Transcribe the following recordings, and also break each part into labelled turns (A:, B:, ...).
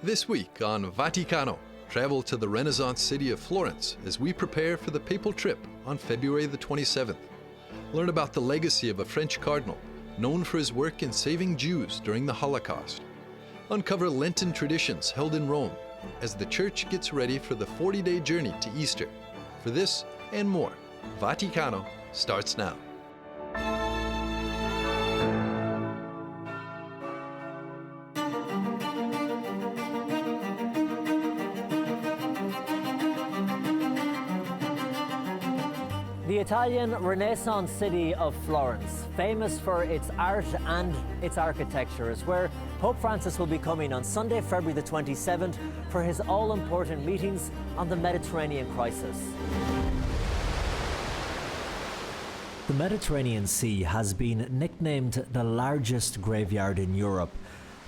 A: This week on Vaticano, travel to the Renaissance city of Florence as we prepare for the papal trip on February the 27th. Learn about the legacy of a French cardinal known for his work in saving Jews during the Holocaust. Uncover Lenten traditions held in Rome as the Church gets ready for the 40-day journey to Easter. For this and more, Vaticano starts now.
B: The Italian Renaissance city of Florence, famous for its art and its architecture, is where Pope Francis will be coming on Sunday, February the 27th, for his all-important meetings on the Mediterranean crisis. The Mediterranean Sea has been nicknamed the largest graveyard in Europe,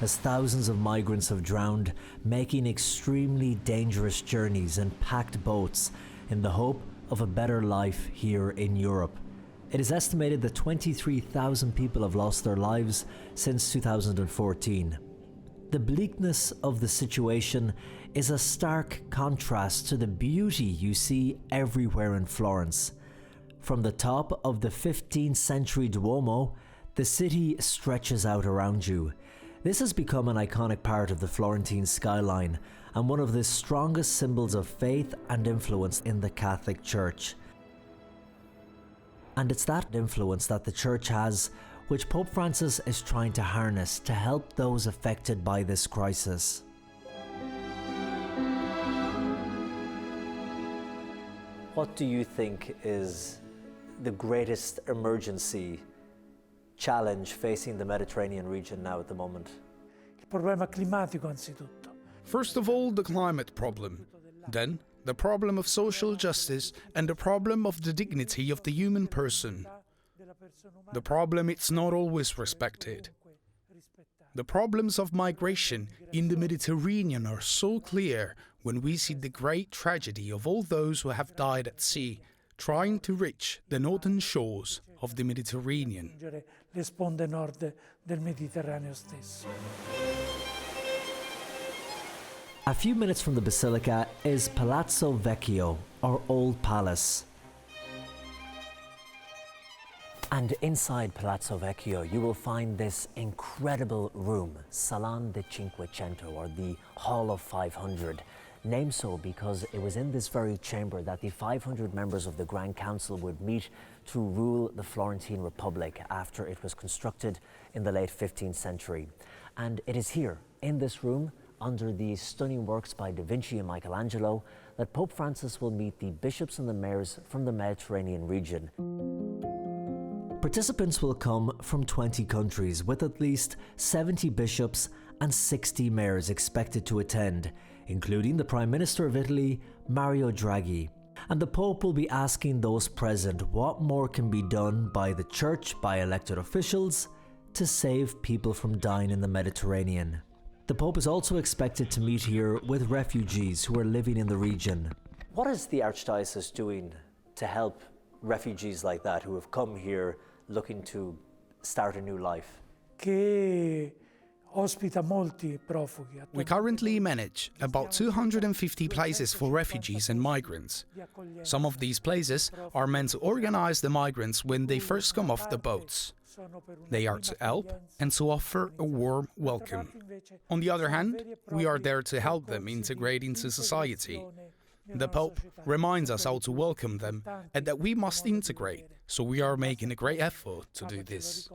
B: as thousands of migrants have drowned, making extremely dangerous journeys in packed boats in the hope of a better life here in Europe. It is estimated that 23,000 people have lost their lives since 2014. The bleakness of the situation is a stark contrast to the beauty you see everywhere in Florence. From the top of the 15th century Duomo, the city stretches out around you. This has become an iconic part of the Florentine skyline and one of the strongest symbols of faith and influence in the Catholic Church. And it's that influence that the Church has, which Pope Francis is trying to harness to help those affected by this crisis. What do you think is the greatest emergency challenge facing the Mediterranean region now at the moment?
C: Il problema climatico anzitutto.
D: First of all, the climate problem. Then, the problem of social justice and the problem of the dignity of the human person. The problem it's not always respected. The problems of migration in the Mediterranean are so clear when we see the great tragedy of all those who have died at sea, trying to reach the northern shores of the Mediterranean.
C: Le sponde nord del Mediterraneo stesso.
B: A few minutes from the Basilica is Palazzo Vecchio, or Old Palace. And inside Palazzo Vecchio, you will find this incredible room, Salon de Cinquecento, or the Hall of 500. Named so because it was in this very chamber that the 500 members of the Grand Council would meet to rule the Florentine Republic after it was constructed in the late 15th century. And it is here, in this room, under the stunning works by Da Vinci and Michelangelo, that Pope Francis will meet the bishops and the mayors from the Mediterranean region. Participants will come from 20 countries, with at least 70 bishops and 60 mayors expected to attend, including the Prime Minister of Italy, Mario Draghi. And the Pope will be asking those present what more can be done by the Church, by elected officials, to save people from dying in the Mediterranean. The Pope is also expected to meet here with refugees who are living in the region. What is the Archdiocese doing to help refugees like that who have come here looking to start a new life?
C: Che ospita molti profughi.
D: We currently manage about 250 places for refugees and migrants. Some of these places are meant to organize the migrants when they first come off the boats. They are to help and to offer a warm welcome. On the other hand, we are there to help them integrate into society. The Pope reminds us how to welcome them and that we must integrate, so we are making a great effort to do this.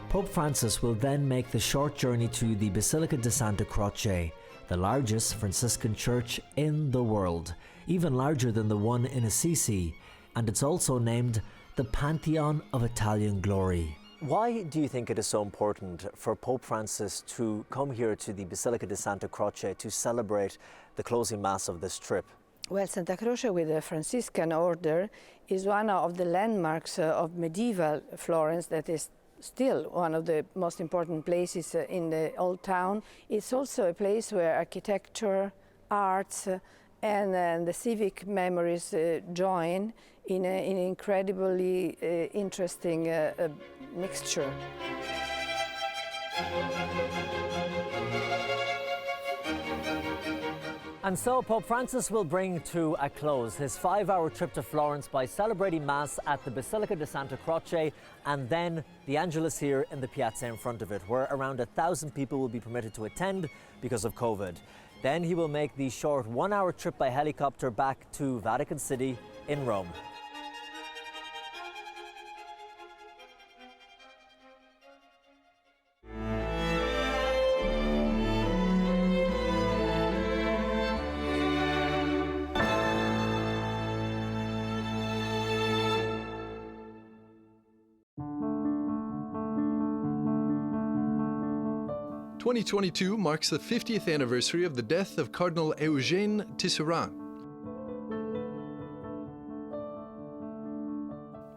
B: Pope Francis will then make the short journey to the Basilica di Santa Croce, the largest Franciscan church in the world, even larger than the one in Assisi, and it's also named the Pantheon of Italian Glory. Why do you think it is so important for Pope Francis to come here to the Basilica di Santa Croce to celebrate the closing Mass of this trip?
E: Well, Santa Croce with the Franciscan order is one of the landmarks of medieval Florence that is still one of the most important places in the old town. It's also a place where architecture, arts, and the civic memories join in an incredibly interesting mixture.
B: And so Pope Francis will bring to a close his 5-hour trip to Florence by celebrating Mass at the Basilica di Santa Croce and then the Angelus here in the Piazza in front of it, where around 1,000 people will be permitted to attend because of COVID. Then he will make the short 1-hour trip by helicopter back to Vatican City in Rome.
A: – 2022 marks the 50th anniversary of the death of Cardinal Eugene Tisserant.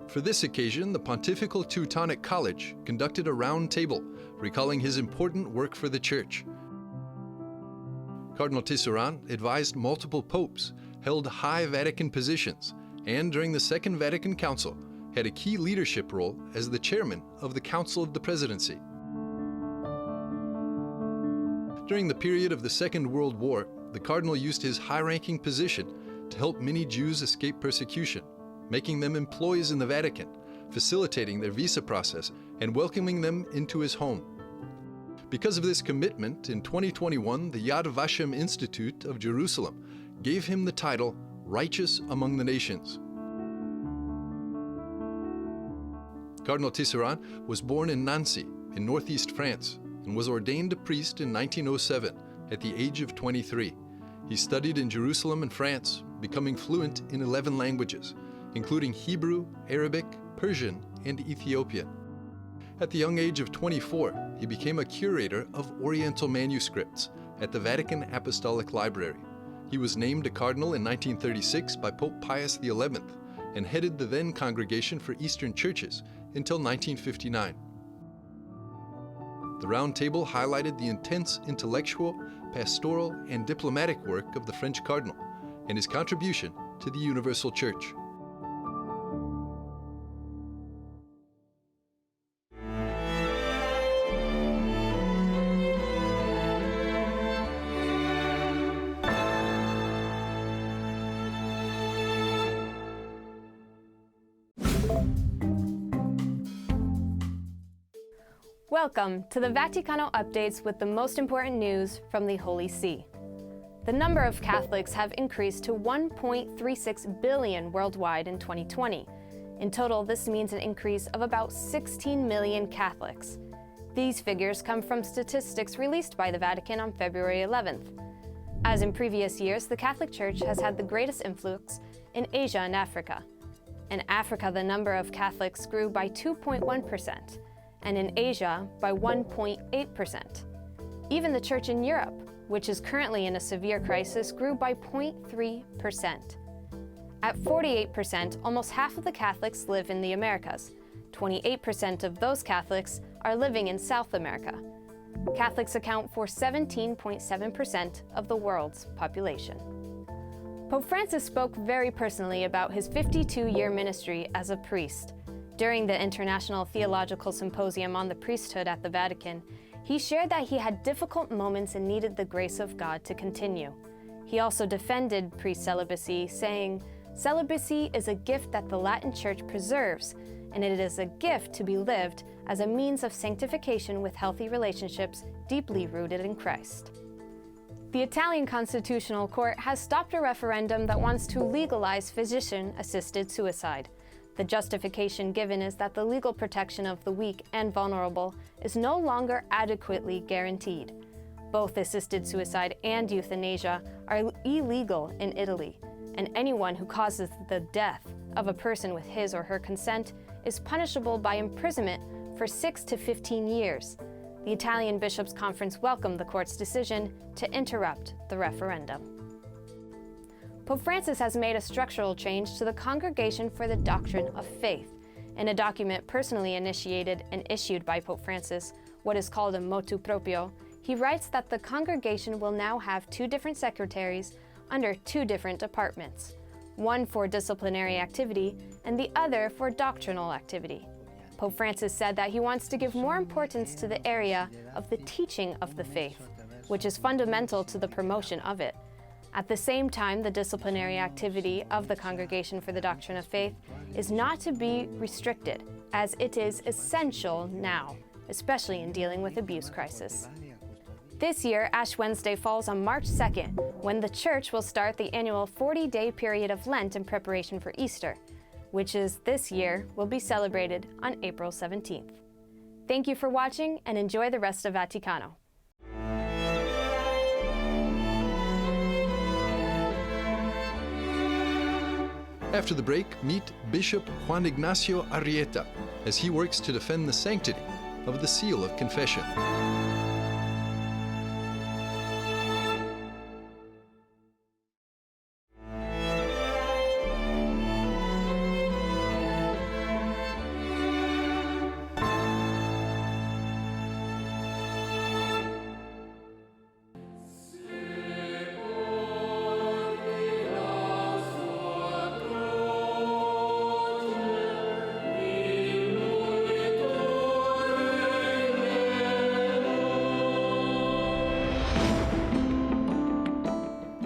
A: For this occasion, the Pontifical Teutonic College conducted a round table recalling his important work for the Church. Cardinal Tisserant advised multiple popes, held high Vatican positions, and during the Second Vatican Council had a key leadership role as the chairman of the Council of the Presidency. During the period of the Second World War, the Cardinal used his high-ranking position to help many Jews escape persecution, making them employees in the Vatican, facilitating their visa process, and welcoming them into his home. Because of this commitment, in 2021, the Yad Vashem Institute of Jerusalem gave him the title Righteous Among the Nations. Cardinal Tisserant was born in Nancy, in northeast France, and was ordained a priest in 1907 at the age of 23. He studied in Jerusalem and France, becoming fluent in 11 languages, including Hebrew, Arabic, Persian, and Ethiopian. At the young age of 24, he became a curator of Oriental manuscripts at the Vatican Apostolic Library. He was named a cardinal in 1936 by Pope Pius XI and headed the then Congregation for Eastern Churches until 1959. The Round Table highlighted the intense intellectual, pastoral, and diplomatic work of the French cardinal and his contribution to the Universal Church.
F: Welcome to the Vaticano updates with the most important news from the Holy See. The number of Catholics have increased to 1.36 billion worldwide in 2020. In total, this means an increase of about 16 million Catholics. These figures come from statistics released by the Vatican on February 11th. As in previous years, the Catholic Church has had the greatest influx in Asia and Africa. In Africa, the number of Catholics grew by 2.1%. and in Asia by 1.8%. Even the Church in Europe, which is currently in a severe crisis, grew by 0.3%. At 48%, almost half of the Catholics live in the Americas. 28% of those Catholics are living in South America. Catholics account for 17.7% of the world's population. Pope Francis spoke very personally about his 52-year ministry as a priest. During the International Theological Symposium on the Priesthood at the Vatican, he shared that he had difficult moments and needed the grace of God to continue. He also defended priest celibacy, saying, "Celibacy is a gift that the Latin Church preserves, and it is a gift to be lived as a means of sanctification with healthy relationships deeply rooted in Christ." The Italian Constitutional Court has stopped a referendum that wants to legalize physician-assisted suicide. The justification given is that the legal protection of the weak and vulnerable is no longer adequately guaranteed. Both assisted suicide and euthanasia are illegal in Italy, and anyone who causes the death of a person with his or her consent is punishable by imprisonment for 6 to 15 years. The Italian Bishops' Conference welcomed the court's decision to interrupt the referendum. Pope Francis has made a structural change to the Congregation for the Doctrine of Faith. In a document personally initiated and issued by Pope Francis, what is called a motu proprio, he writes that the congregation will now have 2 different secretaries under two different departments, one for disciplinary activity and the other for doctrinal activity. Pope Francis said that he wants to give more importance to the area of the teaching of the faith, which is fundamental to the promotion of it. At the same time, the disciplinary activity of the Congregation for the Doctrine of Faith is not to be restricted, as it is essential now, especially in dealing with abuse crisis. This year, Ash Wednesday falls on March 2nd, when the Church will start the annual 40-day period of Lent in preparation for Easter, which is this year will be celebrated on April 17th. Thank you for watching and enjoy the rest of Vaticano.
A: After the break, meet Bishop Juan Ignacio Arrieta as he works to defend the sanctity of the seal of confession.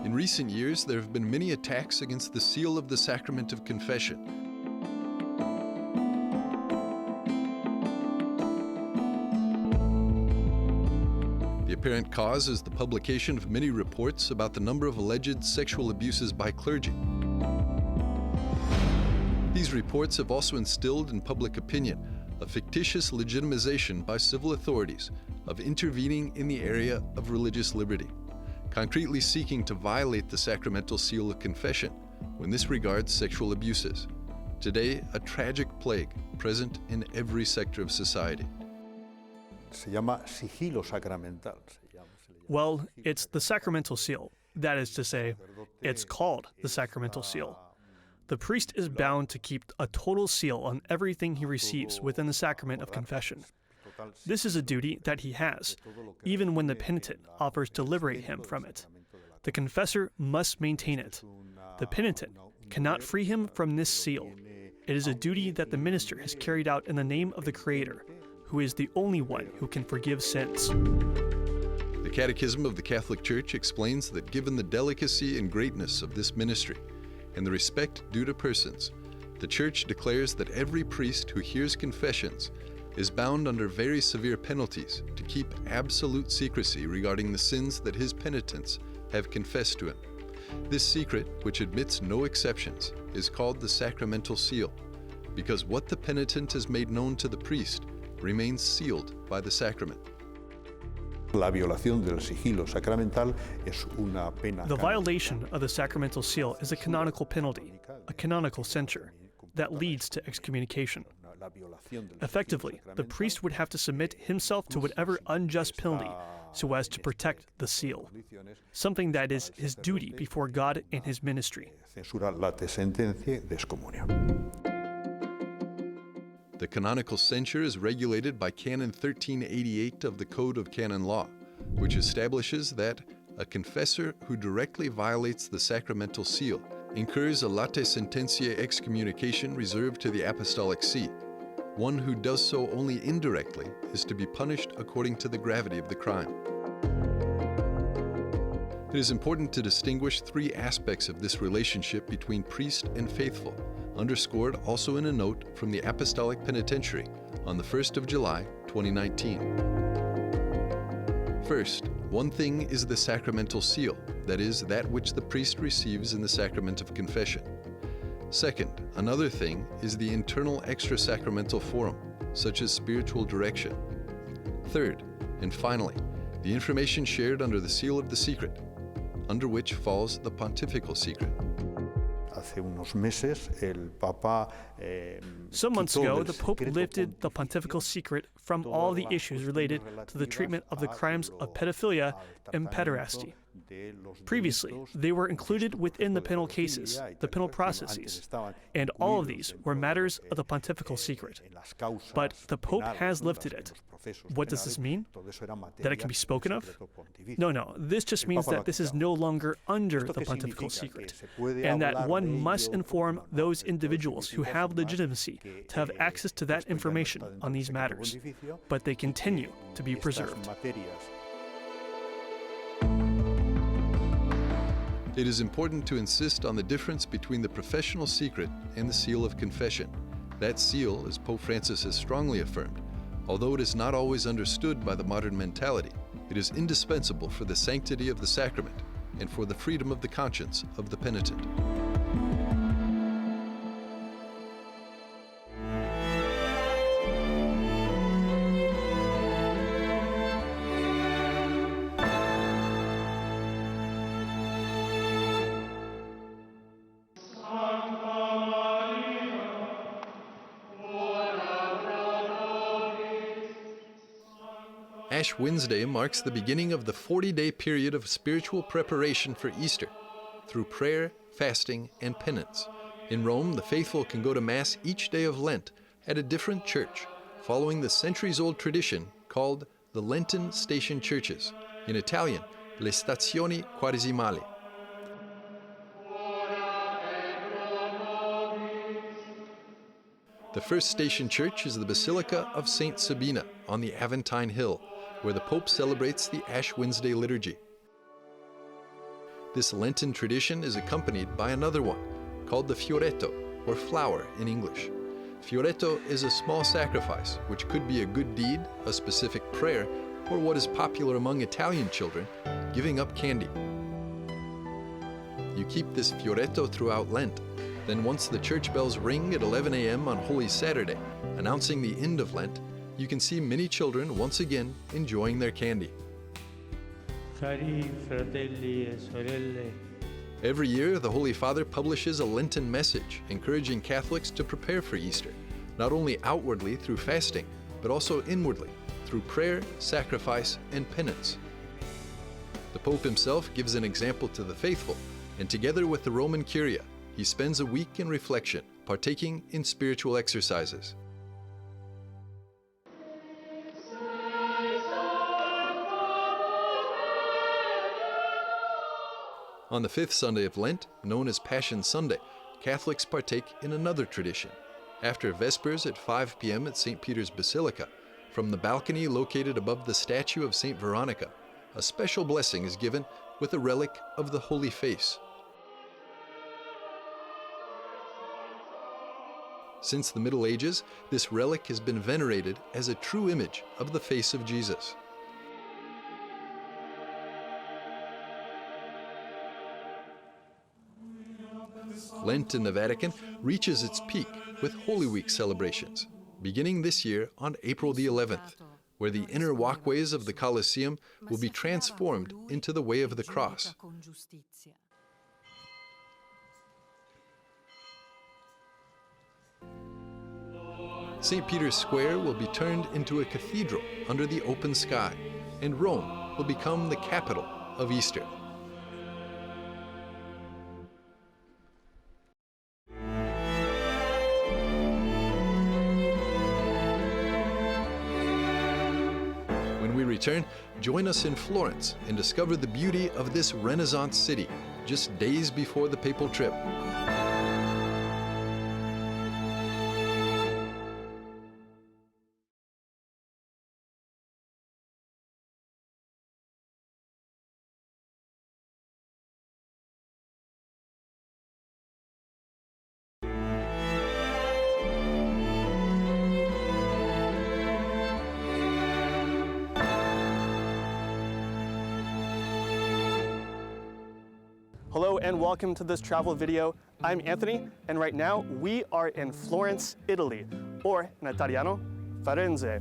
A: In recent years, there have been many attacks against the seal of the Sacrament of Confession. The apparent cause is the publication of many reports about the number of alleged sexual abuses by clergy. These reports have also instilled in public opinion a fictitious legitimization by civil authorities of intervening in the area of religious liberty, concretely seeking to violate the Sacramental Seal of Confession when this regards sexual abuses. Today, a tragic plague present in every sector of society.
G: Well, it's the Sacramental Seal. That is to say, it's called the Sacramental Seal. The priest is bound to keep a total seal on everything he receives within the sacrament of confession. This is a duty that he has, even when the penitent offers to liberate him from it. The confessor must maintain it. The penitent cannot free him from this seal. It is a duty that the minister has carried out in the name of the Creator, who is the only one who can forgive sins.
A: The Catechism of the Catholic Church explains that given the delicacy and greatness of this ministry and the respect due to persons, the Church declares that every priest who hears confessions is bound under very severe penalties to keep absolute secrecy regarding the sins that his penitents have confessed to him. This secret, which admits no exceptions, is called the Sacramental Seal, because what the penitent has made known to the priest remains sealed by the sacrament.
H: The violation
G: of the sacramental seal is a canonical penalty, a canonical censure, that leads to excommunication. Effectively, the priest would have to submit himself to whatever unjust penalty so as to protect the seal, something that is his duty before God and his ministry.
A: The canonical censure is regulated by Canon 1388 of the Code of Canon Law, which establishes that a confessor who directly violates the sacramental seal incurs a late sententiae excommunication reserved to the Apostolic See. One who does so only indirectly is to be punished according to the gravity of the crime. It is important to distinguish three aspects of this relationship between priest and faithful, underscored also in a note from the Apostolic Penitentiary on the 1st of July, 2019. First, one thing is the sacramental seal, that is, that which the priest receives in the sacrament of confession. Second, another thing is the internal extra-sacramental forum, such as spiritual direction. Third, and finally, the information shared under the seal of the secret, under which falls the pontifical secret.
G: Some months ago, the Pope lifted the pontifical secret from all the issues related to the treatment of the crimes of pedophilia and pederasty. Previously, they were included within the penal cases, the penal processes, and all of these were matters of the pontifical secret. But the Pope has lifted it. What does this mean? That it can be spoken of? No, this just means that this is no longer under the pontifical secret, and that one must inform those individuals who have legitimacy to have access to that information on these matters, but they continue to be preserved.
A: It is important to insist on the difference between the professional secret and the seal of confession. That seal, as Pope Francis has strongly affirmed, although it is not always understood by the modern mentality, it is indispensable for the sanctity of the sacrament and for the freedom of the conscience of the penitent. Ash Wednesday marks the beginning of the 40-day period of spiritual preparation for Easter through prayer, fasting, and penance. In Rome, the faithful can go to Mass each day of Lent at a different church, following the centuries-old tradition called the Lenten Station Churches, in Italian, le stazioni quaresimali. The first station church is the Basilica of St. Sabina on the Aventine Hill, where the Pope celebrates the Ash Wednesday liturgy. This Lenten tradition is accompanied by another one, called the Fioretto, or flower in English. Fioretto is a small sacrifice, which could be a good deed, a specific prayer, or what is popular among Italian children, giving up candy. You keep this Fioretto throughout Lent. Then once the church bells ring at 11 a.m. on Holy Saturday, announcing the end of Lent, you can see many children once again enjoying their candy.
I: Cari fratelli e sorelle.
A: Every year, the Holy Father publishes a Lenten message encouraging Catholics to prepare for Easter, not only outwardly through fasting, but also inwardly through prayer, sacrifice, and penance. The Pope himself gives an example to the faithful, and together with the Roman Curia, he spends a week in reflection, partaking in spiritual exercises. On the fifth Sunday of Lent, known as Passion Sunday, Catholics partake in another tradition. After Vespers at 5 p.m. at St. Peter's Basilica, from the balcony located above the statue of St. Veronica, a special blessing is given with a relic of the Holy Face. Since the Middle Ages, this relic has been venerated as a true image of the face of Jesus. Lent in the Vatican reaches its peak with Holy Week celebrations, beginning this year on April the 11th, where the inner walkways of the Colosseum will be transformed into the Way of the Cross. St. Peter's Square will be turned into a cathedral under the open sky, and Rome will become the capital of Easter. When we return, join us in Florence and discover the beauty of this Renaissance city just days before the papal trip.
G: Hello and welcome to this travel video. I'm Anthony, and right now we are in Florence, Italy, or in Italiano, Firenze.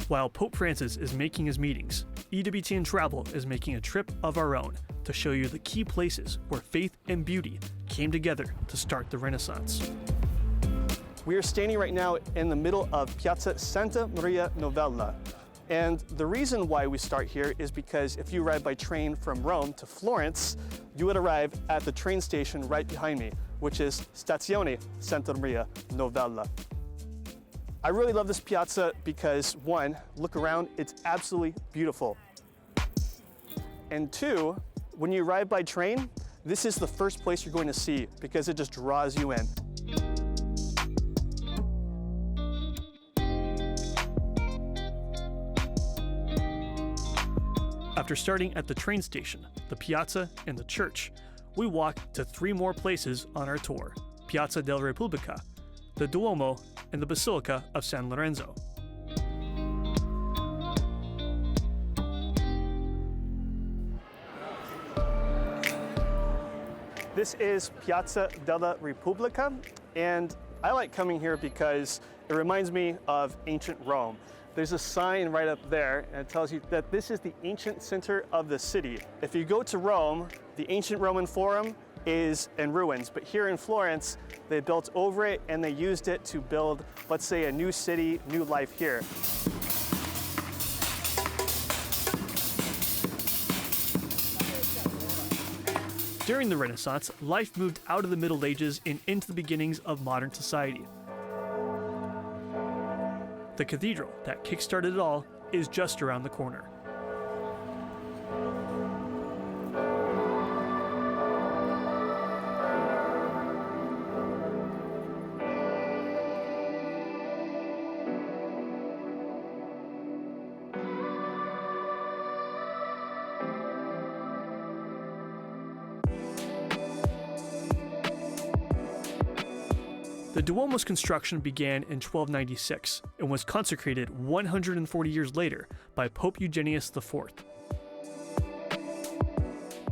G: While Pope Francis is making his meetings, EWTN Travel is making a trip of our own to show you the key places where faith and beauty came together to start the Renaissance. We are standing right now in the middle of Piazza Santa Maria Novella. And the reason why we start here is because if you arrive by train from Rome to Florence, you would arrive at the train station right behind me, which is Stazione Santa Maria Novella. I really love this piazza because, one, look around, it's absolutely beautiful. And two, when you arrive by train, this is the first place you're going to see because it just draws you in. After starting at the train station, the piazza, and the church, we walk to 3 more places on our tour: Piazza della Repubblica, the Duomo, and the Basilica of San Lorenzo. This is Piazza della Repubblica, and I like coming here because it reminds me of ancient Rome. There's a sign right up there, and it tells you that this is the ancient center of the city. If you go to Rome, the ancient Roman Forum is in ruins, but here in Florence, they built over it and they used it to build, let's say, a new city, new life here. During the Renaissance, life moved out of the Middle Ages and into the beginnings of modern society. The cathedral that kick-started it all is just around the corner. The Duomo's construction began in 1296 and was consecrated 140 years later by Pope Eugenius IV.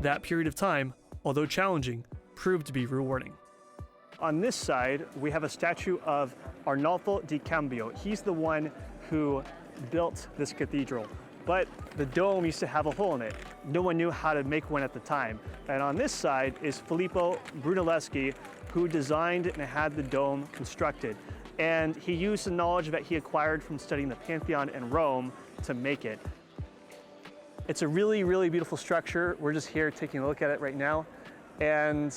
G: That period of time, although challenging, proved to be rewarding. On this side, we have a statue of Arnolfo di Cambio. He's the one who built this cathedral. But the dome used to have a hole in it. No one knew how to make one at the time. And on this side is Filippo Brunelleschi, who designed and had the dome constructed. And he used the knowledge that he acquired from studying the Pantheon in Rome to make it. It's a really, really beautiful structure. We're just here taking a look at it right now. And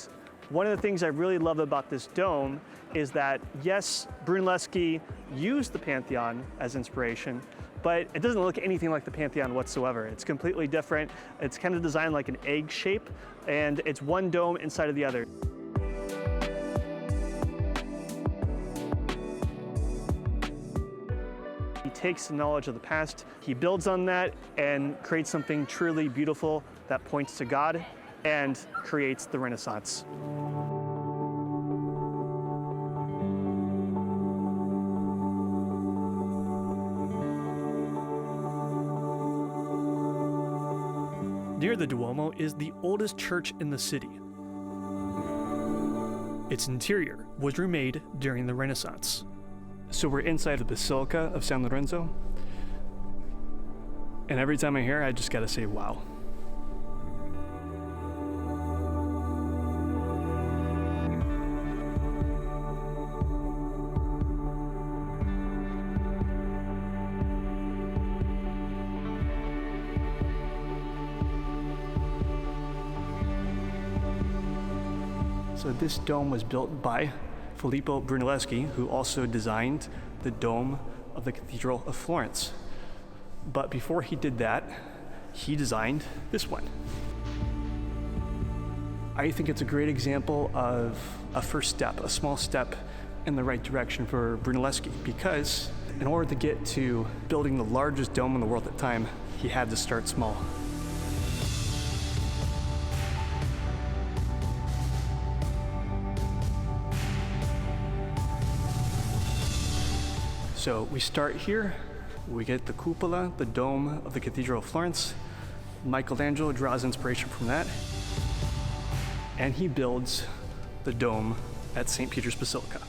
G: one of the things I really love about this dome is that, yes, Brunelleschi used the Pantheon as inspiration, but it doesn't look anything like the Pantheon whatsoever. It's completely different. It's kind of designed like an egg shape, and it's one dome inside of the other. He takes the knowledge of the past, he builds on that, and creates something truly beautiful that points to God and creates the Renaissance. Near the Duomo is the oldest church in the city. Its interior was remade during the Renaissance. So we're inside the Basilica of San Lorenzo, and every time I'm here, I just gotta say, wow. So this dome was built by Filippo Brunelleschi, who also designed the dome of the Cathedral of Florence. But before he did that, he designed this one. I think it's a great example of a first step, a small step in the right direction for Brunelleschi, because in order to get to building the largest dome in the world at the time, he had to start small. So we start here, we get the cupola, the dome of the Cathedral of Florence. Michelangelo draws inspiration from that, and he builds the dome at St. Peter's Basilica.